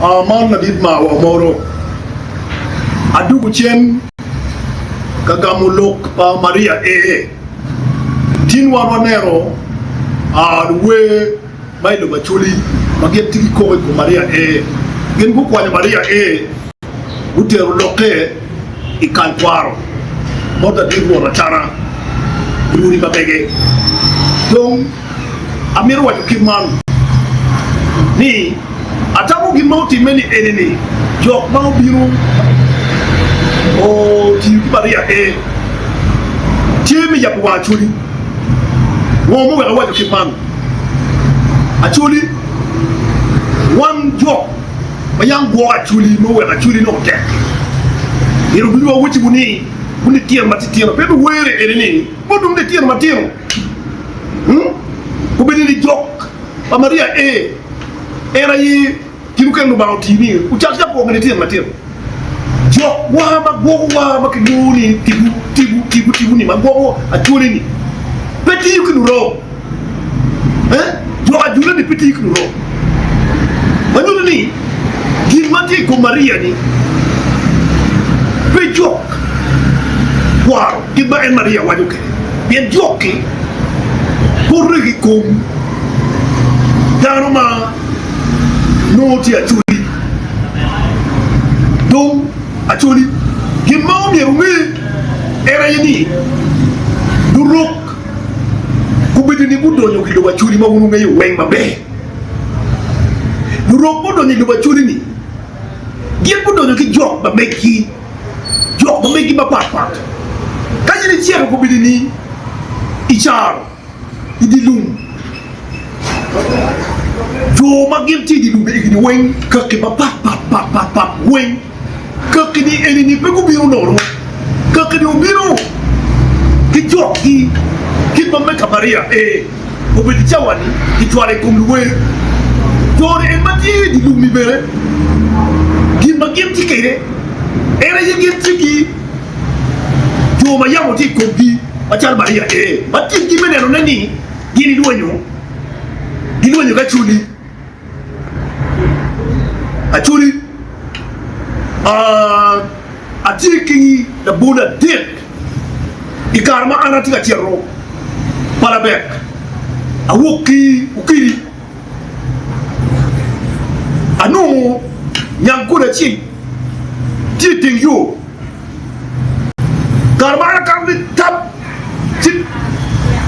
man na dit ma wa moro adugu chen kagamulok pa Maria tinwa nero we mai lo bachuli magem tiki ko Maria gen ko kwa Maria utero loke ikankwaro moda digo na chara ruri babege donc amiru wa kiman ni atamu gimauti meni eneni jok mau biru o ti Maria tiemi ya kwa chuli wo mo wa kiman actually one job mayang go actually no wa actually no tek yero bi wo wuti buni tier matitier pe do were eneni mo dum de tier matiro ko be ni jok pa Maria era yi kiruken no bauti ni u chacha ko ngene tier matiro jok wa ma go wa ma kiduni tibu ni ma go actually ni peti yukinu ro jo ajule ni peti yukinu ro manulu ni gimati ko Maria ni pe jok wow kiba en Maria wajuke bien joki korregi kom daruma noti achuli donc achuli gimau mi rumi era yini duruk kubidini budonyo kido achuli ma wunu ngai weng mabe duruk budonyo kido achuli ni gien budonyo ki jok ba meki ba pat kajini tiero kubidini icharo idilum jo magim ti dilum igini weng kake ba pat weng kake ni enini pe kubiru noro kake ni ubiru ki joki ki ba meka Maria kubidi chawani ki tware kumluwe jore emati dilum ni bere gin magim ti kere era yegim ti ki jo ma yamu ti kobi achal Maria bati kimene no nani gini duwenyo ka chuli atiki da buna dik ikarma anati ka tierro palabek awuki ukiri anu nyankura chi tingyo karma kamli tap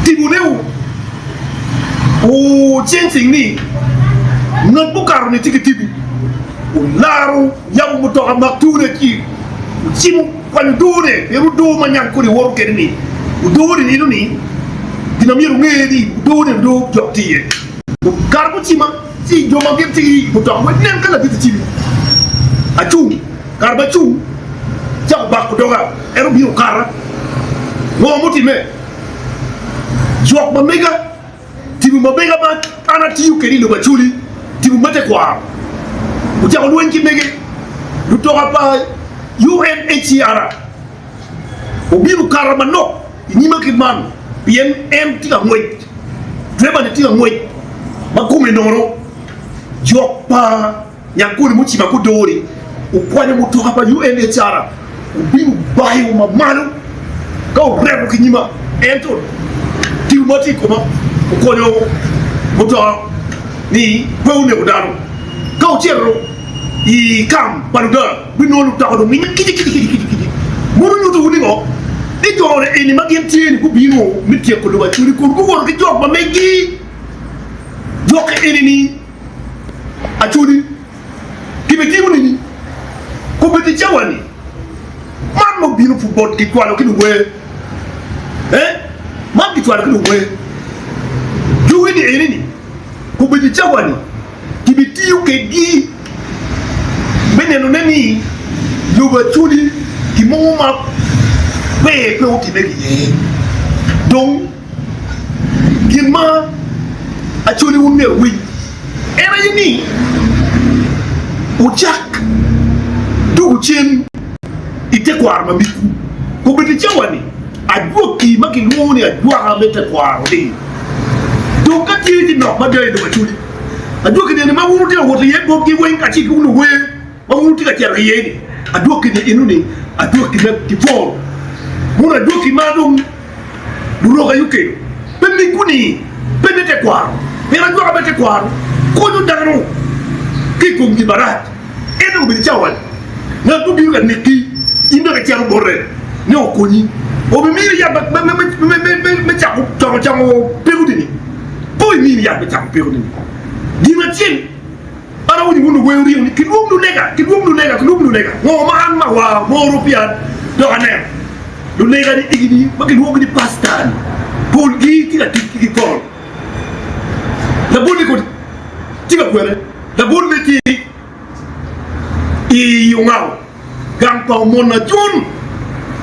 tibuneu o chensing ni not bukaro ni tikitibu laru yamu mutoka maktune ki chimu kwani dure yeru do manyankuri woru kenni uduri ni nuni dinamiru ngedi dure do joktiye karbu chima si joma gepti mutoka wadnem kala bititi achu karba chu chak bak doga eru biu kara no mutime jok mamega tibu mabega ba ana tiyu keri lo bachuli tibu mate kwa uja olwenki mege lutoka pa UNHCR obiru karama no inyima kidman bien tiga ngwet dreba ne tiga ngwet makume noro jok pa nyakuri muchi makudori ukwanya mutoka pa UNHCR obiru bayi mamalu kau rebu kinyima ento tibu mati koma ukonyo mutoka ni peune udaro kau chero i kam paruda binolu takado minyi kiti munu nyuto uningo ni jore eni magiem tieni kubino mitie ko doba churi ko wor ki jok ba megi jok eni ni achuri kibeti munini ko beti jawani man mo bino football ki kwalo ki we man ki twalo ki we duwi ni eni ni ko beti jawani kibeti yuke gi beneno neni yoba chuli ki moma pe o ki megi donc gima achuli unne wi era yini uchak du chen ite kwa arma miku ko beti jawani adwo ki maki ngoni adwa ha mete kwa ro donc kati di no madai do chuli adwo ke ne ma wuru ti wo ye bo ki wen ka chi ku no we ma wuru ti ka ti ye ni adwo ke ne inu ni adwo ke ne ti for mo adwo ke ma dum duro ga yuke pe mi kuni pe ne te kwa pe na dwo ka be te kwa ko no dano ki ko ngi barat e no bi chawal na du bi ga ne ki indo ka ti aro borre ne o ko ni o bi mi ya ba me cha ko cha mo peru ni boy mi ya be cha ko peru ni dina tien ana woni wonu weuri ni ki dum lu lega mo ma an ma wa mo rupian do ane lu lega ni igini ba ki wogi ni pasta pol gi ti la ki pol la boni ko ti ga kwere la boni ti i yungao gam pa mona jun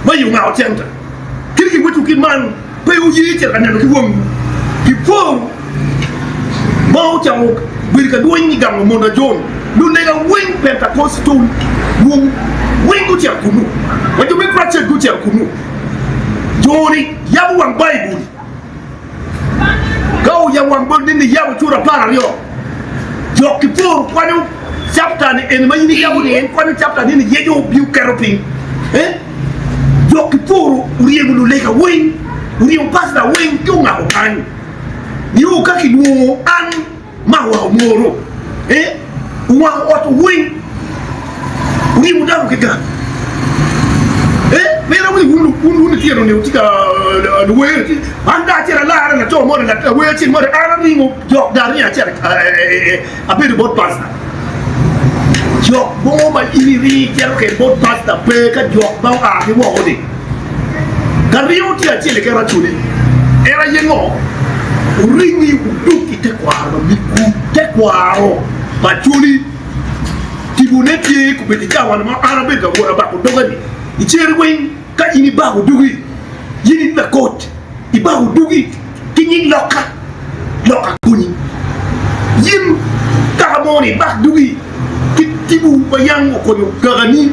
ma yungao tenta ki wetu ki man pe u yi ti la ne ki wong ki pol mau chao bir ka duin ni gam mo na jon lu lega wing pentacostal wum wing ku tia kunu wa ju mi krache ku tia kunu joni yabu wang bible go ya wang bon ni yabu chura para yo jok ki por kwanu chapter ni en mayini yabu ni en kwanu chapter ni yejo biu keroping jok ki por uriye lu lega wing uriye pasta wing ku nga kan ni u ka ki nu an ma wa moro wa auto wing uri mudaru kega mera wi tiro ne utika no we anda tira la na to mo na we tin mo ara ni mo jok dari a tira a bit bot pasta jok bo ma iri tira ke bot pasta pe ka jok ba a ke wo odi gario ti a tira ke ra chuli era yengo uri ni uduki te kwaro mi ku te kwaro Machuli tibuneti kubetika wana ma arabe ga wora ba ko dogani icheri wen ka ini ba ko dugi yini na court iba ko dugi kinyi loka kuni yin ka moni ba dugi tibu bayang ko no garani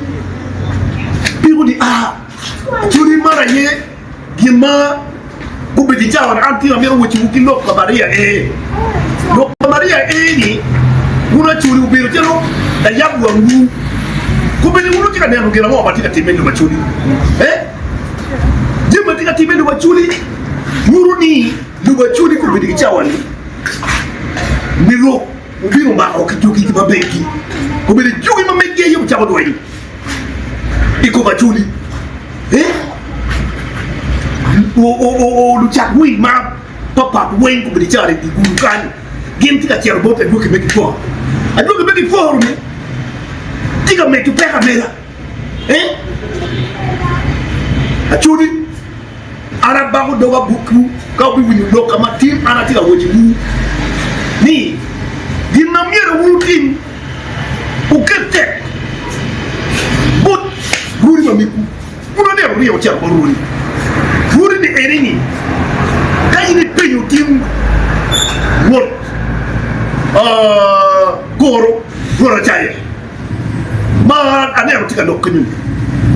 biru di chuli mara ye gima kubetika wana anti wa mero wuti wukilo ka baria no baria ni una chuli ubiro telo da yabu wangu kubeni ulu tika neno gira mo batika timendo machuli jema tika timendo machuli muruni luba chuli kubeni kichawani miro ubiro ma okituki kibabeki kubeni jugi mameke yo chawa doi iko machuli o luchakwi ma papa wen kubeni chari igurukani game tika tia robot and look make it for and look make it for me tika make to peka mera achudi ara bago doga buku ka bi wini lo kama team ana tika woji mu ni dinna miera wutin ukete but ruri mamiku una ne ruri o tia ruri ruri ni erini kayini penyo team what goro jaya ma ane tika dokkenyu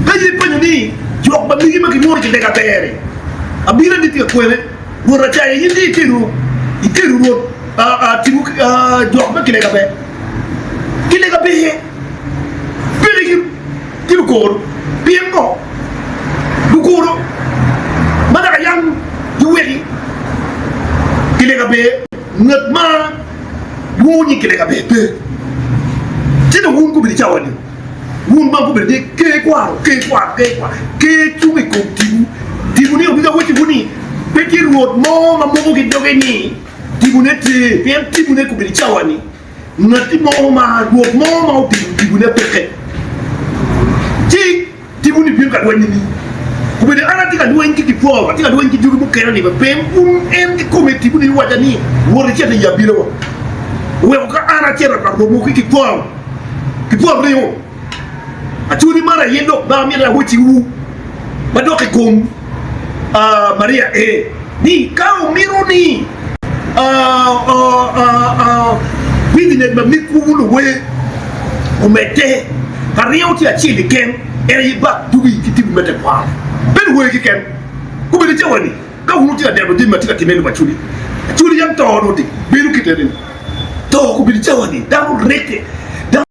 kayi penyo ni jok ba mi ma ki mori ci dega bere abira ni tika kwele goro jaya yindi tiru ro tiru jok ba ki dega be pele tiru goro biengo du goro madaka yang yuweri ki dega be ngat ma woni kile ka bebe tino wungu bi chawani wun ba ko be ke kwa ke chumi ko tibu ni obiga weti wuni peki road mo ma mo ki doge ni tibu ne te pem tibu ne ko bi chawani ngati mo ma road mo ma tibu ne peke tibu ni bi ka wani ni ko be ana tika duwen ki po tika duwen ki jugu bu kera ni be pem en ki komiti bu ni wajani wori chete ya bilo we ka ana tera ka romo ki po reo achuri mara yendo ba mi la wuti wu badoke kom Maria ni ka miro ni bidi ne ma miku lu we o mete ka reo ti achili ken eri ba dugi ki tibu mete kwa ben we ki ken ko be jawani ka hunu ti da de ma tika timelu machuli achuri yam to no di biru ki tedin to tawa ko bil jawani damul reke